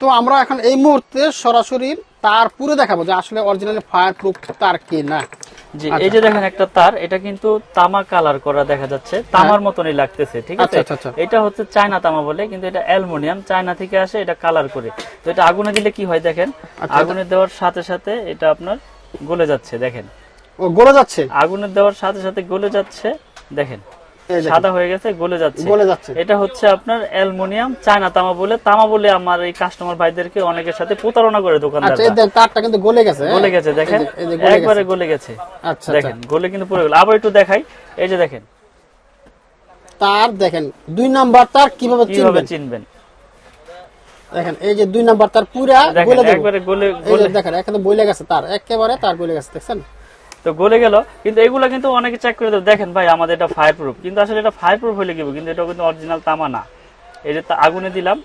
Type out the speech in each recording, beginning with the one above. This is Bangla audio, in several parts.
তো আমরা এখন এই মুহূর্তে সরাসরি তার পুরো দেখাবো যে আসলে অরিজিনালি ফায়ার প্রুফ তার কি না। জি, এই যে দেখেন একটা তার, এটা কিন্তু তামা কালার করা দেখা যাচ্ছে, তামার মতনই লাগতেছে, ঠিক আছে। এটা হচ্ছে চায়না তামা বলে, কিন্তু এটা অ্যালুমিনিয়াম, চায়না থেকে আসে, এটা কালার করে। তো এটা আগুনে দিলে কি হয় দেখেন, আগুনে দেওয়ার সাথে সাথে এটা আপনার গলে যাচ্ছে, দেখেন ও গলে যাচ্ছে, আগুনে দেওয়ার সাথে সাথে গলে যাচ্ছে, দেখেন সাদা হয়ে গেছে, গলে যাচ্ছে। এটা হচ্ছে আপনার অ্যালুমিনিয়াম, চায়না তামা বলে। তামা বলে আমার এই কাস্টমার ভাইদেরকে অনেকের সাথে প্রতারণা করে দোকানদার। তারটা কিন্তু গলে গেছে দেখেন একবারে গলে গেছে। আচ্ছা, দেখেন গলে কিন্তু পুরো গেল। আবার একটু দেখাই, এই যে দেখেন তার, দেখেন 2 নাম্বার তার কিভাবে চিনবেন। দেখেন এই যে 2 নাম্বার তার পুরো গলে একবারে গলে দেখেন এখানে বইলে গেছে, তার একেবারে তার গলে গেছে, দেখছেন তো গলে গেল। কিন্তু এগুলা কিন্তু অনেকে চেক করে দেয়, দেখেন ভাই আমাদের এটা ফায়ার প্রুফ, কিন্তু আসলে এটা ফায়ার প্রুফ হলে কি, কিন্তু এটা কিন্তু অরিজিনাল তামা না। এই যে আগুনে দিলাম,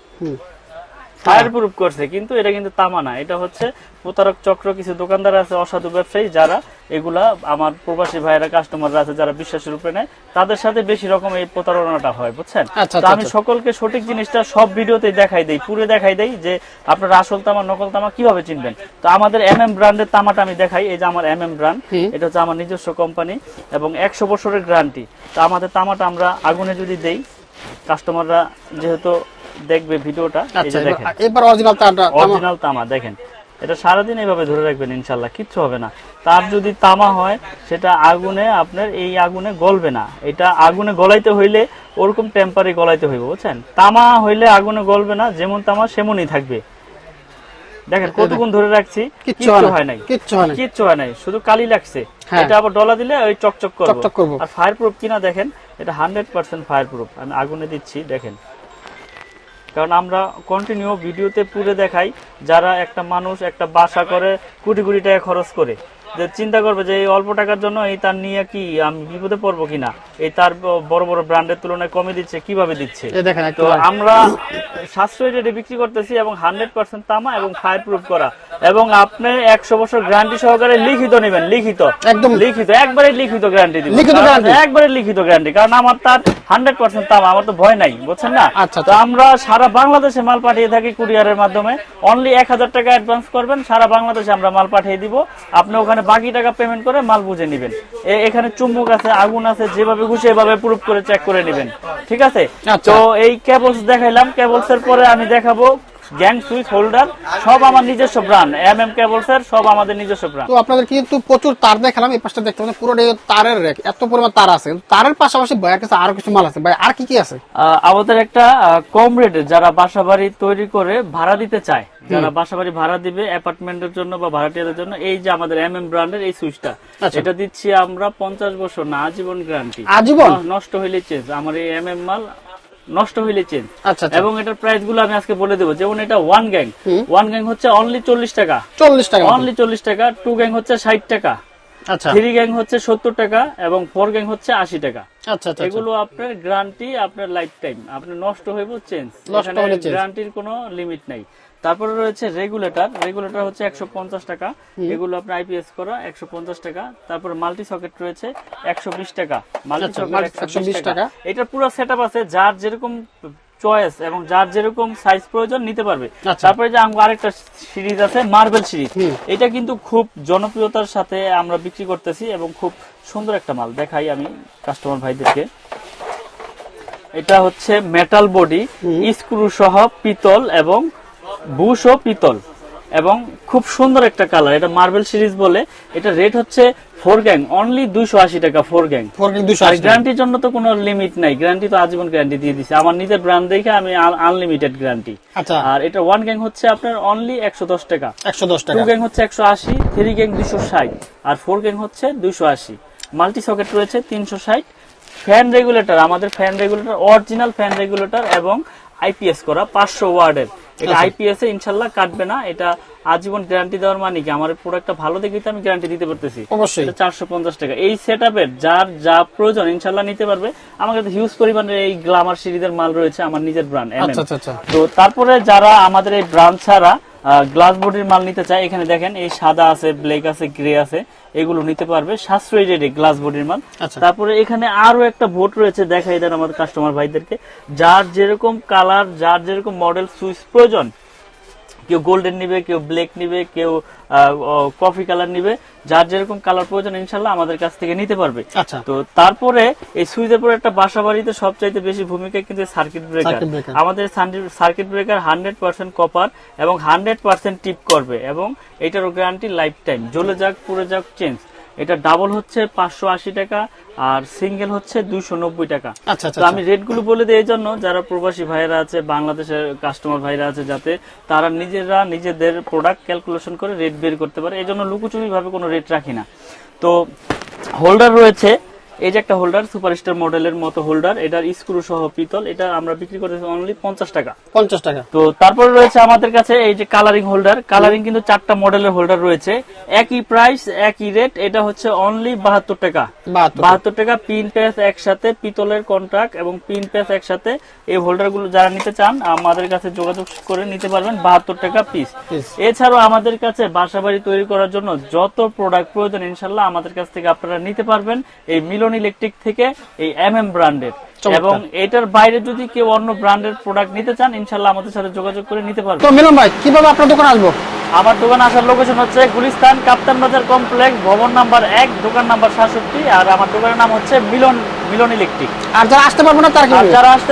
ফায়ার প্রুফ করছে, কিন্তু এটা কিন্তু তামা না। এটা হচ্ছে প্রতারক চক্র, কিছু দোকানদার আছে, অসাধু ব্যবসায়ী, যারা এগুলা আমার প্রবাসী ভাইয়েরা কাস্টমাররা আছে যারা বিশ্বাসের উপরে নেয়, তাদের সাথে বেশি রকম এই প্রতারণাটা হয়, বুঝছেন। তো আমি সকলকে সঠিক জিনিসটা সব ভিডিওতে দেখাই দেই, পুরো দেখাই দেই যে আপনারা আসল তামা নকল তামা কিভাবে চিনবেন। তো আমাদের MM ব্র্যান্ডের তামাটা আমি দেখাই, এই যে আমার MM ব্র্যান্ড, এটা হচ্ছে আমার নিজস্ব কোম্পানি এবং 100 বছরের গ্যারান্টি। তো আমাদের তামাটা আমরা আগুনে যদি দেই, কাস্টমাররা যেহেতু দেখবে ভিডিওটা, এই যে দেখেন এবার অরিজিনাল তামা, দেখেন এটা সারাদিন এইভাবে ধরে রাখবেন, ইনশাল্লাহ কিচ্ছু হবে না। তার যদি তামা হয় সেটা আগুনে আপনার এই আগুনে গলবে না, এটা আগুনে গলাইতে হইলে ওরকম টেম্পারে গলাইতে হইবে, বুঝছেন। তামা হইলে আগুনে গলবে না, যেমন তামা সেমনই থাকবে। দেখেন কতক্ষণ ধরে রাখছি, কিচ্ছু হয় নাই, শুধু কালি লাগছে। এটা আবার ডলা দিলে ওই চকচক করবে। আর ফায়ার প্রুফ কিনা দেখেন, এটা 100% ফায়ার প্রুফ। আমি আগুনে দিচ্ছি, দেখেন, কারণ আমরা কন্টিনিউ ভিডিওতে পুরো দেখাই। যারা একটা মানুষ একটা বাসা করে কোটি কোটি টাকা খরচ করে, যে চিন্তা করবে যে এই অল্প টাকার জন্য এই তার নিয়ে কি আমি বিপদে পড়বো কিনা, এই তার বড় বড় ব্র্যান্ডের তুলনায় কমে দিচ্ছে, কিভাবে দিচ্ছে। তো আমরা সাশ্রয়ী রেটে বিক্রি করতেছি এবং 100% তামা এবং ফায়ার প্রুফ করা, এবং আপনি 100 বছর গ্যারান্টি সহকারে লিখিত নেবেন, একদম লিখিত, একবারে লিখিত গ্যারান্টি দিবেন, একবারে লিখিত গ্যারান্টি। কারণ আমার তার 100% তামা, আমার তো ভয় নাই, বুঝছেন না। তো আমরা সারা বাংলাদেশে মাল পাঠিয়ে থাকি কুরিয়ারের মাধ্যমে। অনলি 1000 টাকা অ্যাডভান্স করবেন, সারা বাংলাদেশে আমরা মাল পাঠিয়ে দিব। আপনি ওখানে বাকি টাকা পেমেন্ট করে মাল বুঝে নেবেন। এখানে চুম্বক আছে, আগুন আছে, যেভাবে খুশি এভাবে প্রুফ করে চেক করে নেবেন, ঠিক আছে। তো এই কেবলস দেখাইলাম, কেবলস এর পরে আমি দেখাবো গ্যাং সুইচ হোল্ডার, সব আমার নিজস্ব ব্র্যান্ড। MM কেবলস এর সব আমাদের নিজস্ব ব্র্যান্ড। তো আপনাদের কিন্তু প্রচুর তার দেখালাম, এই পাশটা দেখতে পাচ্ছেন পুরো তারের রেক, এত পরিমাণ তার আছে। তারের পাশাপাশি ভাইয়ের কাছে আরো কিছু মাল আছে, ভাই আর কি আছে? আমাদের একটা কম রেটে যারা বাসাবাড়ি তৈরি করে ভাড়া দিতে চায়, যারা বাসাবাড়ি ভাড়া দিবে অ্যাপার্টমেন্টের জন্য বা ভাড়াটিয়াদের জন্য, এই যে আমাদের MM ব্র্যান্ডের এই সুইচটা, এটা দিচ্ছি আমরা 50 বছর না, আজীবন গ্যারান্টি। আজীবন, নষ্ট হইলে চেঞ্জ। আমার এই MM মাল নষ্ট হইলে চেঞ্জ। এবং এটার প্রাইস গুলো আমি আজকে বলে দেবো। যেমন এটা 1 গ্যাং হচ্ছে অনলি 40 টাকা, অনলি 40 টাকা। 2 গ্যাং হচ্ছে 60 টাকা, 3 গ্যাং হচ্ছে 70 টাকা এবং 4 গ্যাং হচ্ছে 80 টাকা। এগুলো আপনার গ্যারান্টি, আপনার লাইফ টাইম। আপনি নষ্ট হইব চেঞ্জ, গ্যারান্টির কোনো লিমিট নাই। তারপরে রয়েছে রেগুলেটর হচ্ছে 150 টাকা, এগুলো আপনার IPS করা 150 টাকা। তারপরে মাল্টি সকেট রয়েছে 120 টাকা, মাল্টি সকেট 120 টাকা। এটা পুরো সেটআপ আছে, যার যেরকম চয়েস এবং যার যেরকম সাইজ প্রয়োজন নিতে পারবে। তারপরে যে আরেকটা সিরিজ আছে মার্বেল সিরিজ, এটা কিন্তু খুব জনপ্রিয়তার সাথে আমরা বিক্রি করতেছি এবং খুব সুন্দর একটা মাল। দেখাই আমি কাস্টমার ভাইদেরকে, এটা হচ্ছে মেটাল বডি, স্ক্রু সহ পিতল এবং বুশ ও পিতল, এবং খুব সুন্দর একটা কালার। এটা মার্বেল সিরিজ বলে। এটা রেট হচ্ছে 4 গ্যাং অনলি 280 টাকা। 4 গ্যাং গ্যারান্টির জন্য তো কোনো লিমিট নাই, গ্যারান্টি তো আজীবন গ্যারান্টি দিয়ে দিছে। আমার নিজের ব্র্যান্ড দেখে আমি আনলিমিটেড গ্যারান্টি। আর এটা 1 গ্যাং হচ্ছে আপনার অনলি 110 টাকা, 2 গ্যাং হচ্ছে 180, 3 গ্যাং 260 আর 4 গ্যাং হচ্ছে 280। মাল্টি সকেট রয়েছে 360। ফ্যান রেগুলেটর, আমাদের fan regulator original fan regulator এবং IPS করা 500 ওয়াটের। এটা IPS এ ইনশাআল্লাহ কাটবে না। এটা আজীবন গ্যারান্টি দেওয়ার মানে কি, আমার প্রোডাক্টটা ভালো দেখে তো আমি গ্যারান্টি দিতে পারতেছি। এটা 450 টাকা। এই সেটআপের যার যা প্রয়োজন ইনশাআল্লাহ নিতে পারবে। আমার কাছে হিউজ পরিমাণে এই গ্ল্যামার সিরিজের মাল রয়েছে, আমার নিজের ব্র্যান্ড। তো তারপরে যারা আমাদের এই ব্র্যান্ড ছাড়া গ্লাস বডির মাল নিতে চায়, এখানে দেখেন এই সাদা আছে, ব্ল্যাক আছে, গ্রে আছে, এগুলো নিতে পারবে সাশ্রয়ী রেটে গ্লাস বডির মাল। তারপরে এখানে আরো একটা বোর্ড রয়েছে, দেখাই দেন আমাদের কাস্টমার ভাইদেরকে। যার যেরকম কালার, যার যেরকম মডেল সুইচ প্রয়োজন, কেউ গোল্ডেন নিবে, কেউ ব্ল্যাক নিবে, কেউ কফি কালার নিবে, যার যেরকম কালার প্রয়োজন ইনশাল্লাহ আমাদের কাছ থেকে নিতে পারবে। আচ্ছা, তো তারপরে এই সুইচের পরে একটা বাসা বাড়িতে সবচাইতে বেশি ভূমিকা কিন্তু সার্কিট ব্রেকার। আমাদের সার্কিট ব্রেকার 100% কপার এবং 100% টিপ করবে এবং এটারও গ্যারান্টি লাইফ টাইম, জ্বলে যাক পুড়ে যাক চেঞ্জ। এটা ডাবল হচ্ছে 580 টাকা আর সিঙ্গেল হচ্ছে 290 টাকা। তো আমি রেট গুলো বলে দিই এই জন্য যারা প্রবাসী ভাইরা আছে, বাংলাদেশের কাস্টমার ভাইরা আছে, যাতে তারা নিজেরা নিজেদের প্রোডাক্ট ক্যালকুলেশন করে রেট বের করতে পারে। এই জন্য লুকোচুরি ভাবে কোনো রেট রাখি না। তো হোল্ডার রয়েছে, এই যে একটা হোল্ডার সুপারস্টার মডেলের মতো হোল্ডার, এটার স্ক্রু সহ পিতল, এটা আমরা বিক্রি করতেছি অনলি 50 টাকা। 50 টাকা। তো তারপরে রয়েছে আমাদের কাছে এই যে কালারিং হোল্ডার, কালারিং কিন্তু 4টা মডেলের হোল্ডার রয়েছে, একই প্রাইস একই রেট, এটা হচ্ছে অনলি 72 টাকা। 72 টাকা, পিন প্যাচ একসাথে, পিতলের কন্ট্রাক্ট এবং পিন প্যাচ একসাথে। এই হোল্ডার গুলো যারা নিতে চান আমাদের কাছে যোগাযোগ করে নিতে পারবেন, 72 টাকা পিস। এছাড়াও আমাদের কাছে বাসাবাড়ি তৈরি করার জন্য যত প্রোডাক্ট প্রয়োজন ইনশাল্লাহ আমাদের কাছ থেকে আপনারা নিতে পারবেন এই মিলন ইলেকট্রিক থেকে, এই MM ব্র্যান্ডের। এবং এটার বাইরে যদি কেউ অন্য ব্র্যান্ডের প্রোডাক্ট নিতে চান ইনশাল্লাহ আমাদের সাথে যোগাযোগ করে নিতে পারবেন। তো মিলন ভাই কিভাবে আপনার দোকানে আসবো? আমার দোকান আসার লোকেশন হচ্ছে গুলিস্তান কাপ্তান বাজার কমপ্লেক্স, ভবন নাম্বার 1, দোকান নাম্বার 67। আর আমার দোকানের নাম হচ্ছে মিলন ইলেকট্রিক। আর যারা আসতে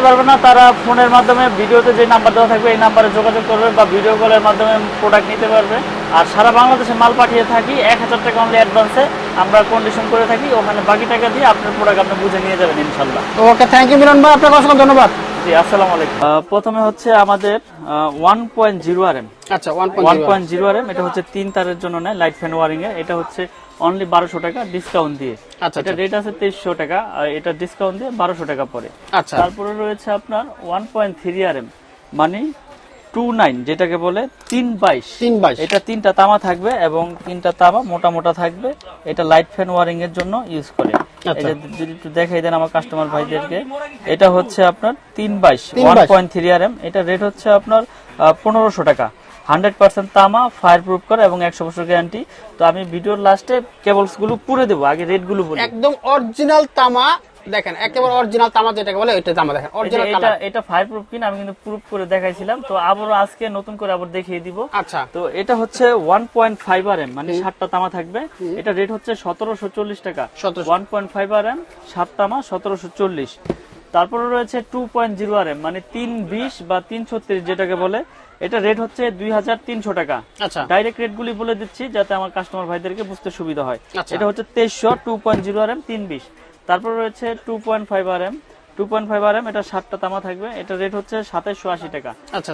পারবে না তারা ফোনের মাধ্যমে ভিডিওতে যে নাম্বার দেওয়া থাকবে এই নাম্বারে যোগাযোগ করবে বা ভিডিও কলের মাধ্যমে প্রোডাক্ট নিতে পারবে। আর সারা বাংলাদেশে মাল পাঠিয়ে থাকি, 1000 টাকা অনলি অ্যাডভান্সে আমরা কন্ডিশন করে থাকি, ওখানে বাকি টাকা দিয়ে আপনার প্রোডাক্ট আপনি বুঝে নিয়ে যাবেন ইনশাল্লাহ। ওকে, থ্যাংক ইউ মিলন ভাই, আপনাকে অসংখ্য ধন্যবাদ। জি, আসসালামু আলাইকুম। প্রথমে হচ্ছে আমাদের 1.0 RM। আচ্ছা, 1.0 RM, এটা হচ্ছে 3 তারের জন্য নেয়, লাইট ফ্যান ওয়ারিং এ। এটা হচ্ছে অনলি 1200 টাকা ডিসকাউন্ট দিয়ে। আচ্ছা, এটা রেট আছে 2300 টাকা, আর এটা ডিসকাউন্ট দিয়ে 1200 টাকা পড়ে। আচ্ছা, তারপরে রয়েছে আপনার 1.3 RM, মানে 29, যেটাকে বলে 322। এটা 3টা তামা থাকবে এবং 3টা তামা মোটা মোটা থাকবে। এটা লাইট ফ্যান ওয়ারিং এর জন্য ইউজ করে। এই যে যদি একটু দেখাই দেন আমার কাস্টমার ভাইদেরকে, এটা হচ্ছে আপনার 322 1.3 RM। এটা রেট হচ্ছে আপনার 1500 টাকা। 100% তামা, ফায়ার প্রুফ করা এবং 100 বছর গ্যারান্টি। তো আমি ভিডিওর লাস্টে কেবলস গুলো পুরে দেবো, আগে রেট গুলো বলি। একদম অরিজিনাল তামা, দেখেন একেবারে অরিজিনাল তামা যেটাকে বলে ওইটা তামা, দেখেন অরিজিনাল কালার। এটা ফায়ার প্রুফ কিনা আমি কিন্তু প্রুফ করে দেখাইছিলাম, তো আবারও আজকে নতুন করে আবার দেখিয়ে দিব। আচ্ছা, তো এটা হচ্ছে 1.5 RM, মানে 7টা তামা থাকবে। এটা রেট হচ্ছে 1740 টাকা। 1.5 RM 7 তামা 1740। তারপরে রয়েছে 2.0 RM, মানে 320 বা 336 যেটাকে বলে। এটা রেট হচ্ছে 2300 টাকা। আচ্ছা, ডাইরেক্ট রেট গুলি বলে দিচ্ছি যাতে আমার কাস্টমার ভাইদেরকে বুঝতে সুবিধা হয়। এটা হচ্ছে 2300, 2.0 RM 320। তারপর রয়েছে 2.5 RM। 2.5 RM, এটা 7টা তামা থাকবে। এটা রেট হচ্ছে 2780 টাকা।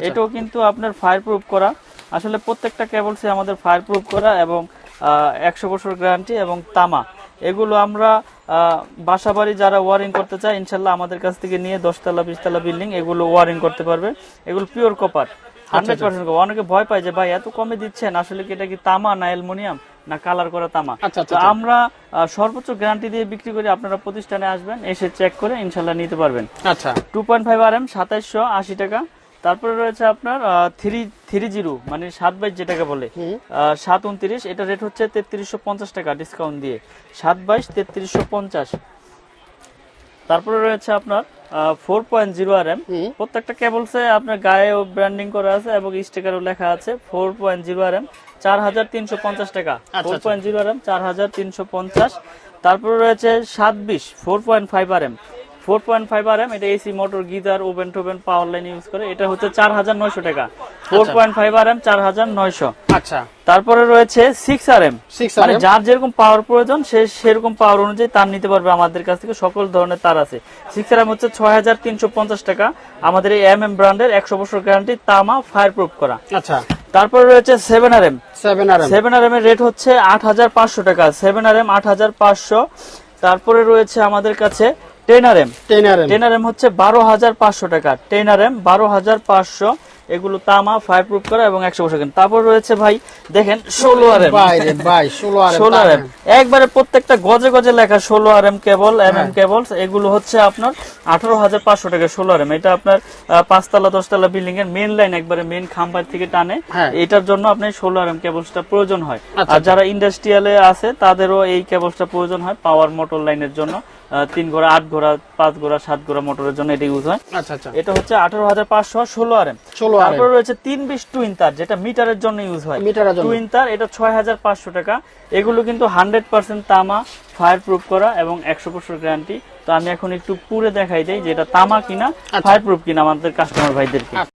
এটাও কিন্তু আপনার ফায়ার প্রুফ করা। আসলে প্রত্যেকটা কেবলসে আমাদের ফায়ার প্রুফ করা এবং 100 বছর গ্যারান্টি এবং তামা। এগুলো আমরা বাসাবাড়ি যারা ওয়ারিং করতে চায় ইনশাল্লাহ আমাদের কাছ থেকে নিয়ে 10 তলা 20 তলা বিল্ডিং এগুলো ওয়ারিং করতে পারবে। এগুলো পিওর কপার, 100% কপার। অনেকে ভয় পায় যে ভাই এত কমে দিচ্ছেন, আসলে কি এটা কি তামা না অ্যালুমিনিয়াম না কালার করা তামা? তো আমরা সর্বোচ্চ গ্যারান্টি দিয়ে বিক্রি করি। আপনারা প্রতিষ্ঠানে আসবেন, এসে চেক করে ইনশাল্লাহ নিতে পারবেন। আচ্ছা, 2.5 RM 2780 টাকা। তারপরে রয়েছে আপনার 330, মানে 722 যেটাকে বলে, 729। এটা রেট হচ্ছে 3350 টাকা ডিসকাউন্ট দিয়ে। 722 3350। তারপরে রয়েছে আপনার 4.0 RM। প্রত্যেকটা কেবলসে আপনার গায়ে ব্র্যান্ডিং করা আছে এবং স্টিকারও লেখা আছে। 4.0 RM 4350 টাকা। 4.0 RM 4350। তারপরে রয়েছে 720 4.5 RM। 4.5 RM, এটা এসি মোটর, গিজার, ওভেন টোভেন, পাওয়ার লাইন ইউজ করে। এটা হচ্ছে 4900 টাকা। 4.5 RM 4900। আচ্ছা, তারপরে রয়েছে 6 RM, মানে যার যেরকম পাওয়ার প্রয়োজন সে সেরকম পাওয়ার অনুযায়ী তার নিতে পারবে। আমাদের কাছ থেকে সকল ধরনের তার আছে। 6 RM হচ্ছে 6350 টাকা। আমাদের এই MM ব্র্যান্ডের 100 বছর গ্যারান্টি, তামা, ফায়ার প্রুফ করা। আচ্ছা, তারপরে রয়েছে 7 RM। 7 RM এর রেট হচ্ছে 8500 টাকা। 7 RM 8500। তারপরে রয়েছে আমাদের কাছে 10 RM হচ্ছে 12500 টাকা। 10 RM 12500। এগুলো তামা, ফায়ার প্রুফ করা এবং 100 বছর। তারপর রয়েছে ভাই দেখেন 16 RM। 16 RM একবারে প্রত্যেকটা গজে গজে লেখা 16 RM কেবল, MM কেবলস। এগুলো হচ্ছে আপনার 18500 টাকা। 16 RM, এটা আপনার 5 তলা 10 তলা বিল্ডিং এর মেইন লাইন, একবারে মেইন খাম্বার থেকে টানে। এটার জন্য আপনার 16 RM কেবলসটা প্রয়োজন হয়। আর যারা ইন্ডাস্ট্রিয়ালে আছে তাদেরও এই কেবলসটা প্রয়োজন হয় পাওয়ার মোটর লাইনের জন্য। 3 ঘোড়া 8 ঘোড়া 5 ঘোড়া 7 ঘোড়া মোটরের জন্য এটা ইউজ হয়। আচ্ছা আচ্ছা, এটা হচ্ছে 18,500 16 আরএম। তারপর রয়েছে 320 টুইন তার, যেটা মিটারের জন্য ইউজ হয়। টুইন তার এটা 6,500 টাকা। এগুলো কিন্তু 100% তামা, ফায়ার প্রুফ করা এবং 100% গ্যারান্টি। তো আমি এখন একটু পুরে দেখাই দেই যে এটা তামা কিনা, ফায়ার প্রুফ কিনা আমাদের কাস্টমার ভাইদেরকে।